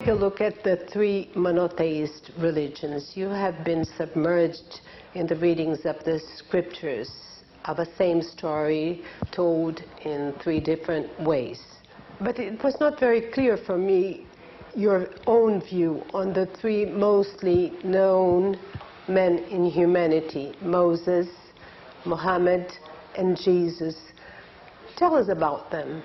a look at the three monotheist religions, you have been submerged in the readings of the scriptures of a same story told in three different ways. But it was not very clear for me your own view on the three mostly known men in humanity, Moses, Muhammad, and Jesus. Tell us about them.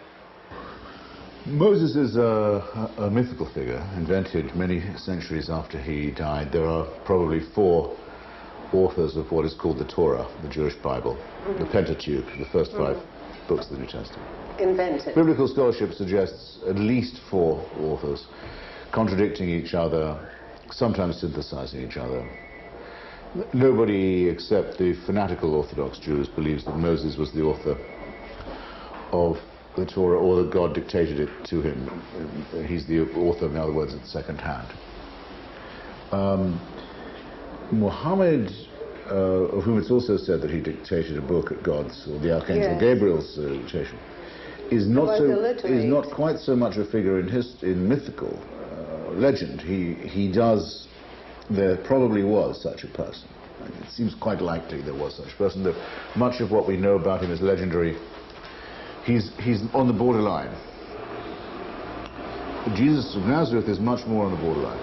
Moses is a mythical figure, invented many centuries after he died. There are probably four authors of what is called the Torah, the Jewish Bible, the Pentateuch, the first five books of the New Testament. Invented. Biblical scholarship suggests at least four authors, contradicting each other, sometimes synthesizing each other. Nobody except the fanatical Orthodox Jews believes that Moses was the author of the Torah, or that God dictated it to him. He's the author, in other words, at second hand. Muhammad, of whom it's also said that he dictated a book at God's, or the Archangel Gabriel's dictation, is not quite so much a figure in mythical legend. There probably was such a person. It seems quite likely there was such a person. That much of what we know about him is legendary. He's on the borderline. Jesus of Nazareth is much more on the borderline.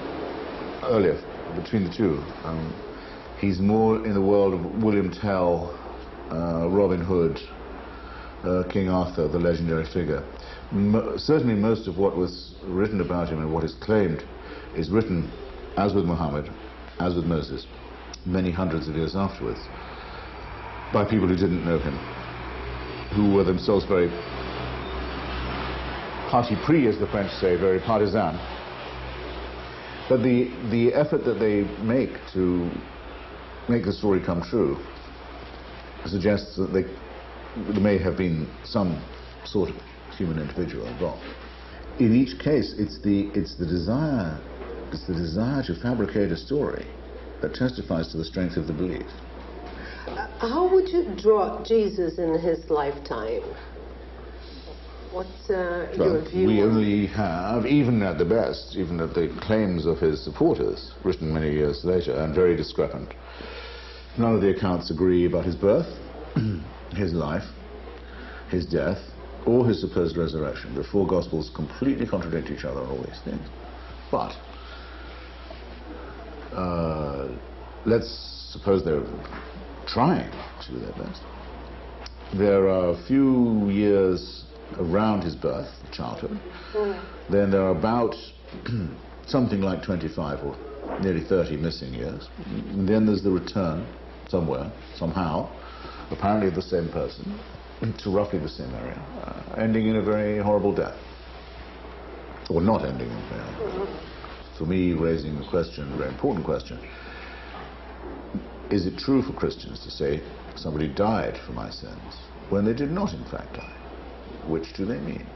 Earlier, between the two. He's more in the world of William Tell, Robin Hood, King Arthur, the legendary figure. Certainly most of what was written about him and what is claimed is written, as with Muhammad, as with Moses, many hundreds of years afterwards, by people who didn't know him, who were themselves very parti pris, as the French say, very partisan. But the effort that they make to make the story come true suggests that there may have been some sort of human individual involved. In each case, it's the desire to fabricate a story that testifies to the strength of the belief. How would you draw Jesus in his lifetime? What's your view? We only have, even at the best, even at the claims of his supporters, written many years later and very discrepant. None of the accounts agree about his birth, his life, his death, or his supposed resurrection. The four Gospels completely contradict each other on all these things. But let's suppose they're trying to do their best. There are a few years around his birth, childhood. Then there are about something like 25 or nearly 30 missing years. And then there's the return somewhere, somehow, apparently of the same person, to roughly the same area, ending in a very horrible death. Or not ending in a very horrible death. For me, raising the question, a very important question, is it true for Christians to say somebody died for my sins when they did not in fact die? Which do they mean?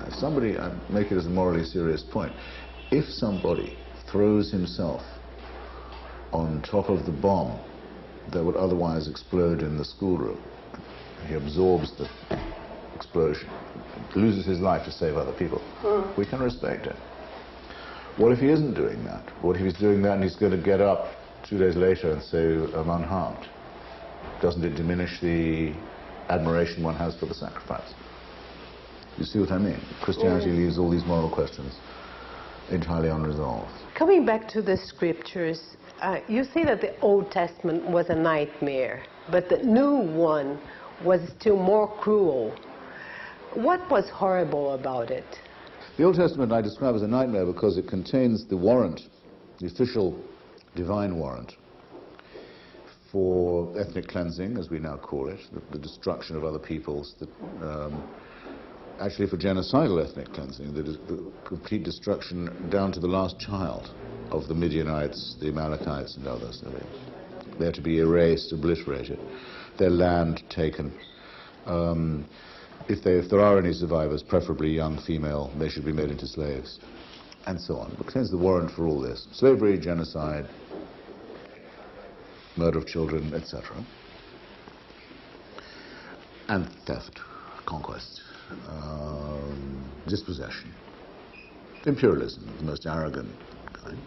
If somebody, I make it as a morally serious point, if somebody throws himself on top of the bomb that would otherwise explode in the schoolroom, he absorbs the explosion, loses his life to save other people, we can respect it. What if he isn't doing that? What if he's doing that and he's going to get up 2 days later and say, I'm unharmed? Doesn't it diminish the admiration one has for the sacrifice? You see what I mean? Christianity leaves all these moral questions entirely unresolved. Coming back to the scriptures, you say that the Old Testament was a nightmare, but the new one was still more cruel. What was horrible about it? The Old Testament I describe as a nightmare because it contains the warrant, the official divine warrant, for ethnic cleansing, as we now call it, the destruction of other peoples, actually for genocidal ethnic cleansing, the complete destruction down to the last child of the Midianites, the Amalekites and others. They're to be erased, obliterated, their land taken. If there are any survivors, preferably young female, they should be made into slaves, and so on. It contains the warrant for all this. Slavery, genocide, murder of children, etc. And theft, conquest, dispossession. Imperialism, the most arrogant kind.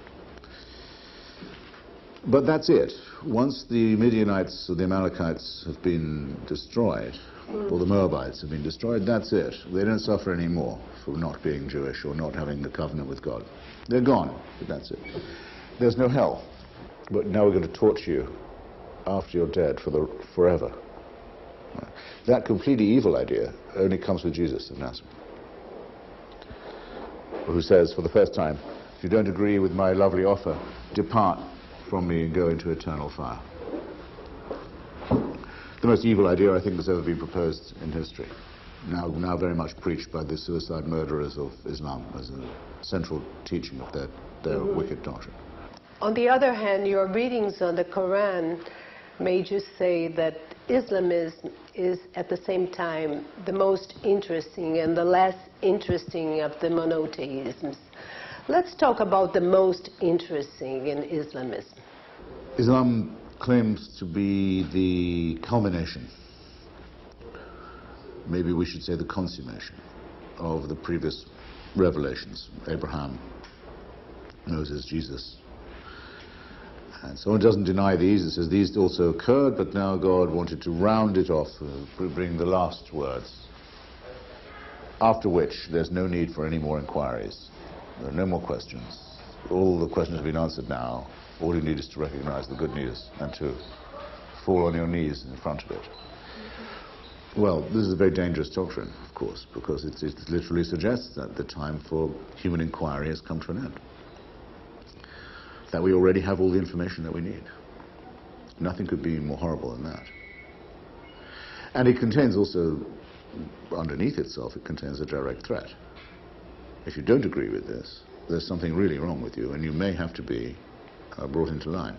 But that's it. Once the Midianites or the Amalekites have been destroyed, or the Moabites have been destroyed, that's it. They don't suffer anymore for not being Jewish or not having the covenant with God. They're gone, but that's it. There's no hell. But now we're going to torture you after you're dead forever. That completely evil idea only comes with Jesus of Nazareth, who says for the first time, if you don't agree with my lovely offer, depart from me and go into eternal fire. The most evil idea I think that's ever been proposed in history, now very much preached by the suicide murderers of Islam as a central teaching of their wicked doctrine. On the other hand, your readings on the Quran made you say that Islamism is at the same time the most interesting and the less interesting of the monotheisms. Let's talk about the most interesting in Islamism. Islam claims to be the culmination, maybe we should say the consummation, of the previous revelations, Abraham, Moses, Jesus. And someone doesn't deny these. It says these also occurred, but now God wanted to round it off, bring the last words, after which there's no need for any more inquiries. There are no more questions. All the questions have been answered now. All you need is to recognize the good news and to fall on your knees in front of it. Well, this is a very dangerous doctrine, of course, because it literally suggests that the time for human inquiry has come to an end. That we already have all the information that we need. Nothing could be more horrible than that. And it contains also, underneath itself, it contains a direct threat. If you don't agree with this, there's something really wrong with you, and you may have to be brought into line.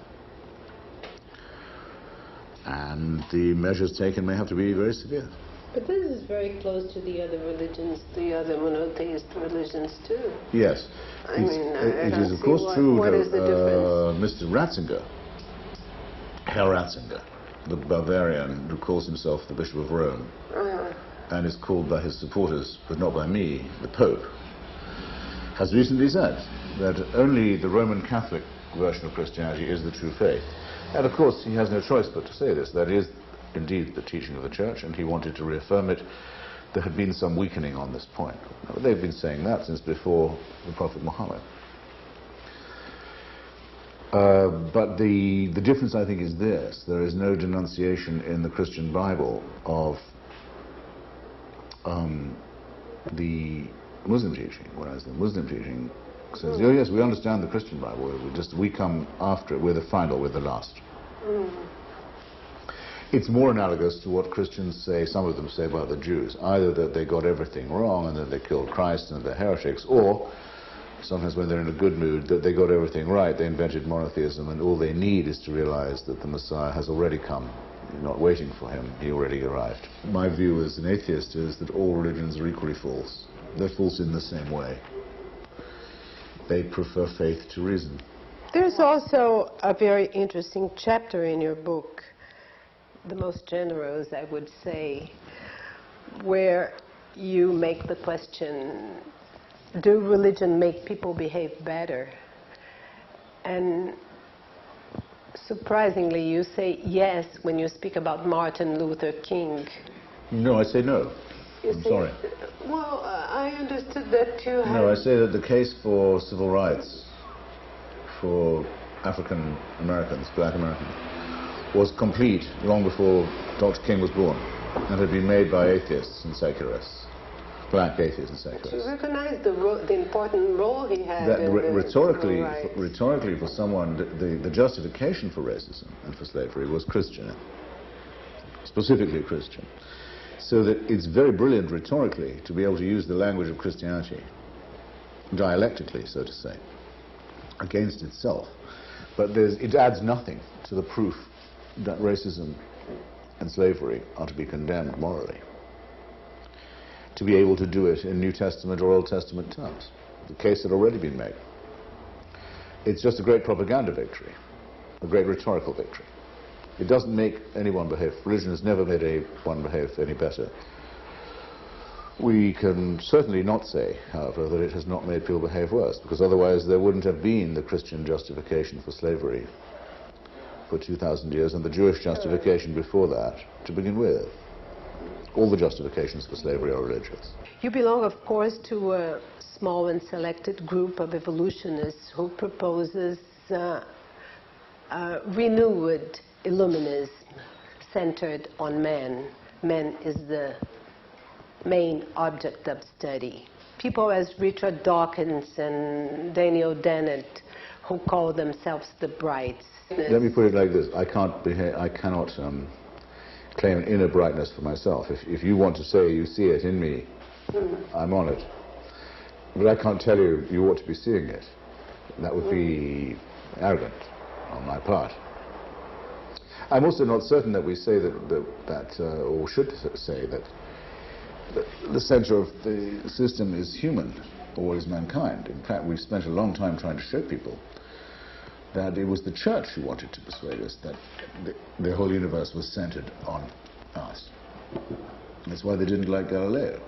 And the measures taken may have to be very severe. But this is very close to the other religions, the other monotheist religions too. Yes. It is of course true that Mr. Ratzinger, Herr Ratzinger, the Bavarian who calls himself the Bishop of Rome, and is called by his supporters, but not by me, the Pope, has recently said that only the Roman Catholic version of Christianity is the true faith. And of course he has no choice but to say this. That is indeed the teaching of the Church, and he wanted to reaffirm it. There had been some weakening on this point. They've been saying that since before the Prophet Muhammad. But the difference, I think, is this. There is no denunciation in the Christian Bible of the Muslim teaching, whereas the Muslim teaching says, oh yes, we understand the Christian Bible, we come after it, we're the final, we're the last. It's more analogous to what Christians say, some of them say about the Jews, either that they got everything wrong and that they killed Christ and they're heretics, or sometimes when they're in a good mood, that they got everything right, they invented monotheism, and all they need is to realize that the Messiah has already come. You're not waiting for him, he already arrived. My view as an atheist is that all religions are equally false. They're false in the same way. They prefer faith to reason. There's also a very interesting chapter in your book, the most generous, I would say, where you make the question, do religion make people behave better? And surprisingly, you say yes when you speak about Martin Luther King. No, I say no. I'm sorry. Well, I understood that you have... No, I say that the case for civil rights for African Americans, black Americans, was complete long before Dr. King was born, and had been made by atheists and secularists, black atheists and secularists. You recognize the important role he had that in rhetorically, for someone, the justification for racism and for slavery was Christian, specifically Christian. So that it's very brilliant rhetorically to be able to use the language of Christianity, dialectically, so to say, against itself. But it adds nothing to the proof that racism and slavery are to be condemned morally. To be able to do it in New Testament or Old Testament terms. The case had already been made. It's just a great propaganda victory, a great rhetorical victory. It doesn't make anyone behave. Religion has never made anyone behave any better We can certainly not say, however, that it has not made people behave worse, because otherwise there wouldn't have been the Christian justification for slavery for 2,000 years and the Jewish justification before that to begin with. All the justifications for slavery are religious. You belong, of course, to a small and selected group of evolutionists who proposes renewed illuminism centered on man. Man is the main object of study. People as Richard Dawkins and Daniel Dennett, who call themselves the brights. Let me put it like this. I cannot claim an inner brightness for myself. If you want to say you see it in me, I'm on it. But I can't tell you you ought to be seeing it. That would be arrogant on my part. I'm also not certain that we say or should say that the center of the system is human or is mankind. In fact, we've spent a long time trying to show people that it was the church who wanted to persuade us that the whole universe was centered on us. That's why they didn't like Galileo.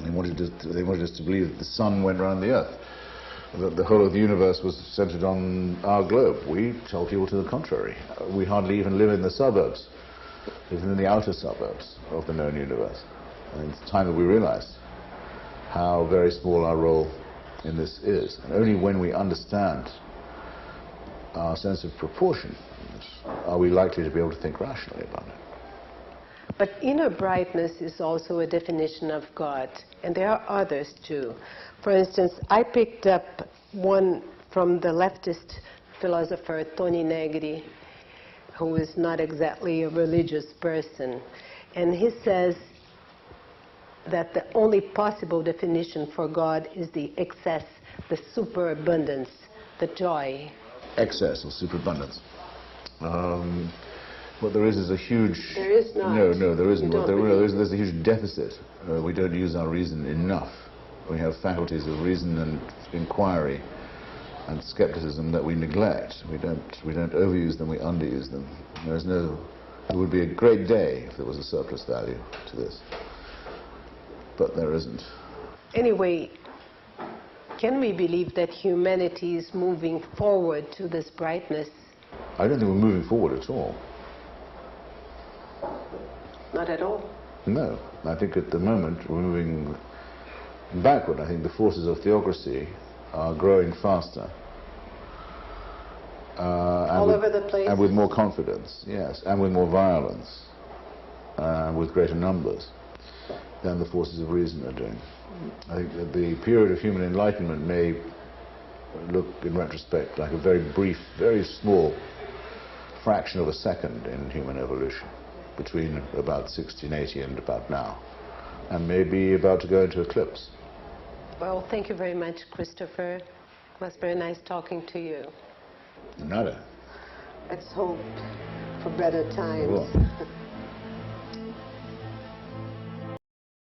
They wanted us to believe that the sun went around the earth, that the whole of the universe was centered on our globe. We tell people to the contrary. We hardly even live in the suburbs, even in the outer suburbs of the known universe. And it's time that we realized how very small our role in this is. And only when we understand our sense of proportion are we likely to be able to think rationally about it. But inner brightness is also a definition of God, and there are others too. For instance, I picked up one from the leftist philosopher Tony Negri, who is not exactly a religious person, and he says that the only possible definition for God is the excess, the superabundance, the joy. Excess or superabundance. What there is a huge... There is not. No, there isn't. There's a huge deficit. We don't use our reason enough. We have faculties of reason and inquiry and skepticism that we neglect. We don't overuse them, we underuse them. It would be a great day if there was a surplus value to this. But there isn't. Anyway, can we believe that humanity is moving forward to this brightness? I don't think we're moving forward at all. Not at all? No. I think at the moment we're moving backward. I think the forces of theocracy are growing faster. All over the place? And with more confidence, yes. And with more violence. With greater numbers than the forces of reason are doing. I think that the period of human enlightenment may look, in retrospect, like a very brief, very small fraction of a second in human evolution, between about 1680 and about now, and maybe about to go into eclipse. Well, thank you very much, Christopher. It was very nice talking to you. Nada. Let's hope for better times. Well.